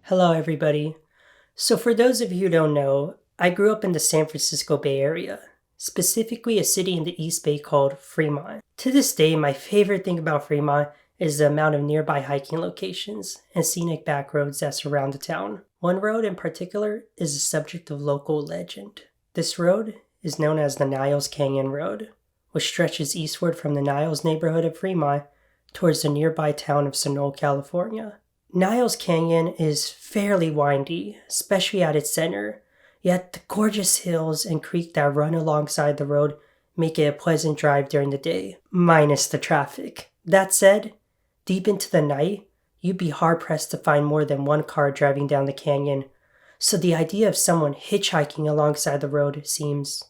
Hello, everybody. So, for those of you who don't know, I grew up in the San Francisco Bay Area, specifically a city in the East Bay called Fremont. To this day, my favorite thing about Fremont is the amount of nearby hiking locations and scenic back roads that surround the town. One road in particular is the subject of local legend. This road is known as the Niles Canyon Road, which stretches eastward from the Niles neighborhood of Fremont towards the nearby town of Sonoma, California. Niles Canyon is fairly windy, especially at its center, yet the gorgeous hills and creek that run alongside the road make it a pleasant drive during the day, minus the traffic. That said, deep into the night, you'd be hard-pressed to find more than one car driving down the canyon, so the idea of someone hitchhiking alongside the road seems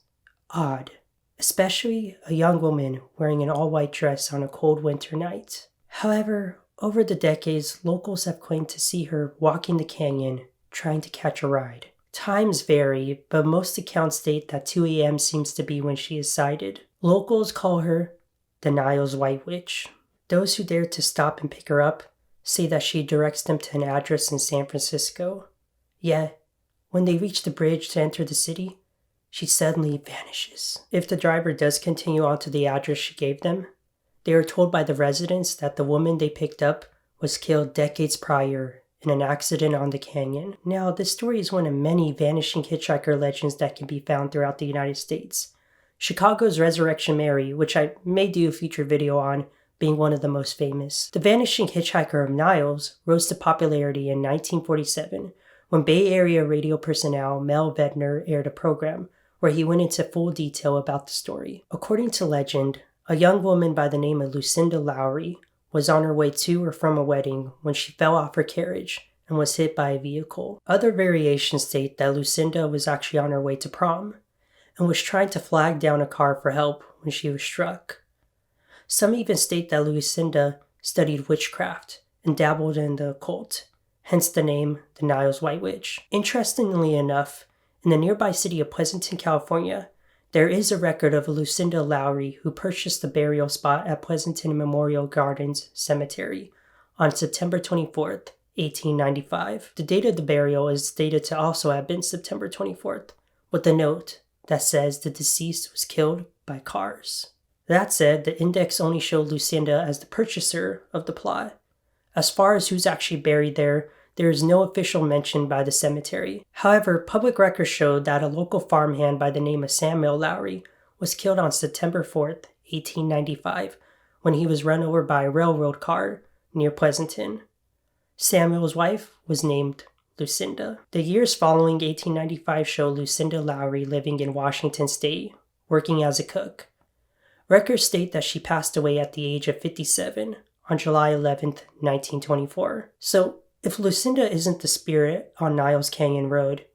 odd, especially a young woman wearing an all-white dress on a cold winter night. However, over the decades, locals have claimed to see her walking the canyon, trying to catch a ride. Times vary, but most accounts state that 2 a.m. seems to be when she is sighted. Locals call her the Niles White Witch. Those who dare to stop and pick her up say that she directs them to an address in San Francisco. Yet, when they reach the bridge to enter the city, she suddenly vanishes. If the driver does continue on to the address she gave them, they are told by the residents that the woman they picked up was killed decades prior in an accident on the canyon. Now, this story is one of many vanishing hitchhiker legends that can be found throughout the United States. Chicago's Resurrection Mary, which I may do a future video on, being one of the most famous. The vanishing hitchhiker of Niles rose to popularity in 1947 when Bay Area radio personnel Mel Vedner aired a program where he went into full detail about the story. According to legend, a young woman by the name of Lucinda Lowry was on her way to or from a wedding when she fell off her carriage and was hit by a vehicle. Other variations state that Lucinda was actually on her way to prom and was trying to flag down a car for help when she was struck. Some even state that Lucinda studied witchcraft and dabbled in the occult, hence the name the Niles White Witch. Interestingly enough, in the nearby city of Pleasanton, California, there is a record of a Lucinda Lowry who purchased the burial spot at Pleasanton Memorial Gardens Cemetery on September 24th, 1895. The date of the burial is stated to also have been September 24th, with a note that says the deceased was killed by cars. That said, the index only showed Lucinda as the purchaser of the plot. As far as who's actually buried there is no official mention by the cemetery. However, public records showed that a local farmhand by the name of Samuel Lowry was killed on September 4th, 1895, when he was run over by a railroad car near Pleasanton. Samuel's wife was named Lucinda. The years following 1895 show Lucinda Lowry living in Washington State, working as a cook. Records state that she passed away at the age of 57 on July 11th, 1924. So, if Lucinda isn't the spirit on Niles Canyon Road,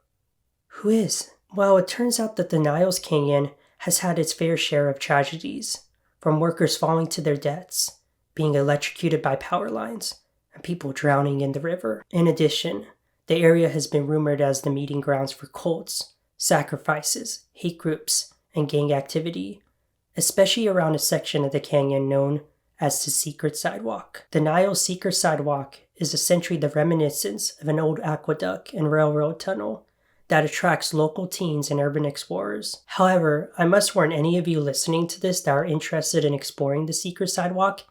who is? Well, it turns out that the Niles Canyon has had its fair share of tragedies, from workers falling to their deaths, being electrocuted by power lines, and people drowning in the river. In addition, the area has been rumored as the meeting grounds for cults, sacrifices, hate groups, and gang activity, especially around a section of the canyon known as the Secret Sidewalk. The Niles Secret Sidewalk is essentially the reminiscence of an old aqueduct and railroad tunnel that attracts local teens and urban explorers. However, I must warn any of you listening to this that are interested in exploring the Secret Sidewalk,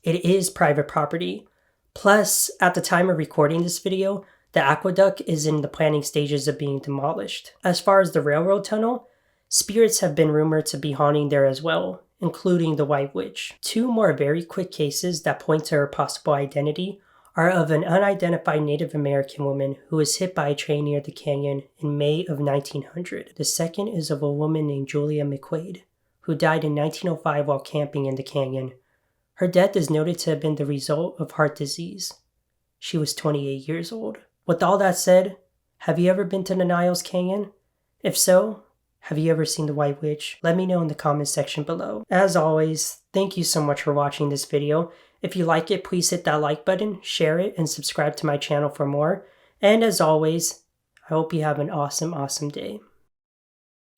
it is private property. Plus, at the time of recording this video, the aqueduct is in the planning stages of being demolished. As far as the railroad tunnel, spirits have been rumored to be haunting there as well, including the White Witch. Two more very quick cases that point to her possible identity are of an unidentified Native American woman who was hit by a train near the canyon in May of 1900. The second is of a woman named Julia McQuaid, who died in 1905 while camping in the canyon. Her death is noted to have been the result of heart disease. She was 28 years old. With all that said, have you ever been to the Niles Canyon? If so, have you ever seen the White Witch? Let me know in the comments section below. As always, thank you so much for watching this video. If you like it, please hit that like button, share it, and subscribe to my channel for more. And as always, I hope you have an awesome day.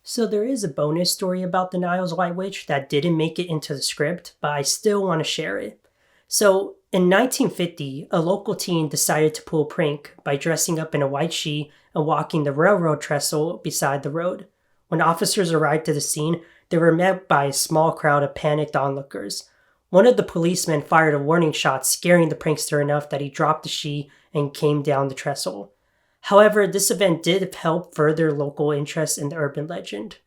So there is a bonus story about the Niles White Witch that didn't make it into the script, but I still want to share it. So In 1950, a local teen decided to pull a prank by dressing up in a white sheet and walking the railroad trestle beside the road. When officers arrived at the scene, they were met by a small crowd of panicked onlookers. One of the policemen fired a warning shot, scaring the prankster enough that he dropped the sheet and came down the trestle. However, this event did help further local interest in the urban legend.